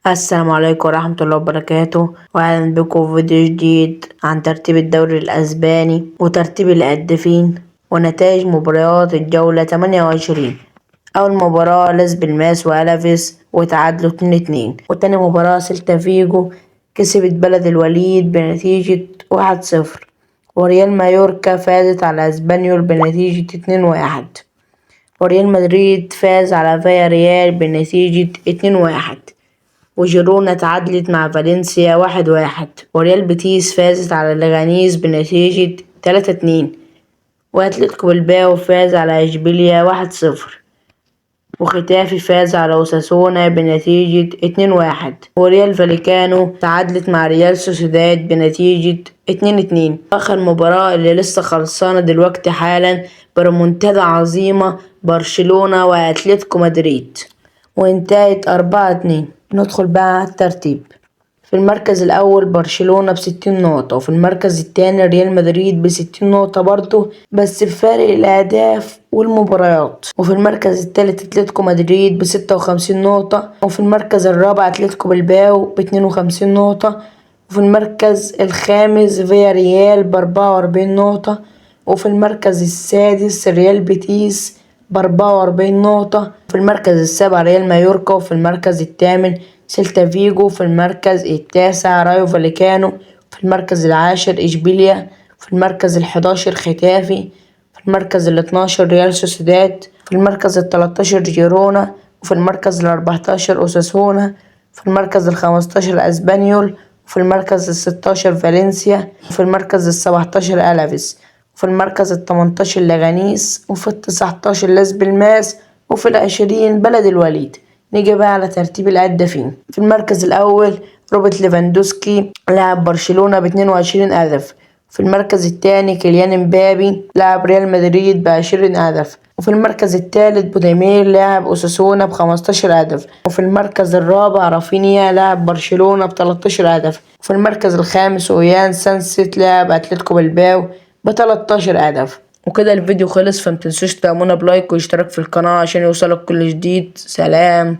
السلام عليكم ورحمة الله وبركاته، وأهلا بكم في فيديو جديد عن ترتيب الدوري الأسباني وترتيب الهدافين ونتائج مباريات الجولة 28. أول مباراة لاس بالماس وألافيس وتعادلوا 2-2، وتاني مباراة سيلتا فيجو كسبت بلد الوليد بنتيجة 1-0، وريال مايوركا فازت على اسبانيول بنتيجة 2-1، وريال مدريد فاز على فيا ريال بنتيجة 2-1، وجيرونا تعادلت مع فالنسيا 1-1، وريال بيتيس فازت على ليغانيز بنتيجة 3-2، وأتلتيكو بالباو فاز على إشبيليا 1-0، وختافي فاز على أوساسونا بنتيجة 2-1، وريال فاليكانو تعادلت مع ريال سوسيداد بنتيجة 2-2. آخر مباراة اللي لسه خلصانة دلوقتي حالا بريمونتادا عظيمة برشلونة وأتلتيكو مدريد، وانتهت 4-2. ندخل بقى على الترتيب. في المركز الأول برشلونة ب60 نقطة، وفي المركز التاني ريال مدريد ب60 نقطة برضه، بس بفارق الأهداف والمباريات. وفي المركز التالت أتلتيكو مدريد ب56 نقطة، وفي المركز الرابع أتلتيكو بالباو ب52 نقطة، وفي المركز الخامس فيا ريال ب44 نقطة، وفي المركز السادس ريال بيتيس ب44 نقطة، في المركز السابع ريال مايوركا، وفي المركز الثامن سيلتا فيجو، في المركز التاسع رايو فاليكانو، في المركز العاشر إشبيليا، في المركز الحداشر ختافي، في المركز الاتناشر ريال سوسيداد، في المركز التلاتاشر جيرونا، وفي المركز الأربعتاشر أوساسونا، في المركز الخمستاشر أسبانيول، وفي المركز الستاشر فالنسيا، وفي المركز السبعتاشر ألافيس، وفي المركز التمنتاشر لغانيس، وفي التسعتاشر لاس بالماس، وفي العشرين بلد الوليد. نيجي بقى على ترتيب الهدافين. في المركز الأول روبرت ليفاندوسكي لاعب برشلونة ب22 هدف. في المركز الثاني كيليان امبابي لاعب ريال مدريد ب20 هدف. وفي المركز الثالث بوديمير لاعب أوساسونا ب15 هدف. وفي المركز الرابع رافينيا لاعب برشلونة ب13 هدف. وفي المركز الخامس أويان سانسيت لاعب أتلتيكو بالباو ب13 هدف. وكده الفيديو خلص، فمتنسوش تدعمونا بلايك واشتراك في القناة عشان يوصلك كل جديد. سلام.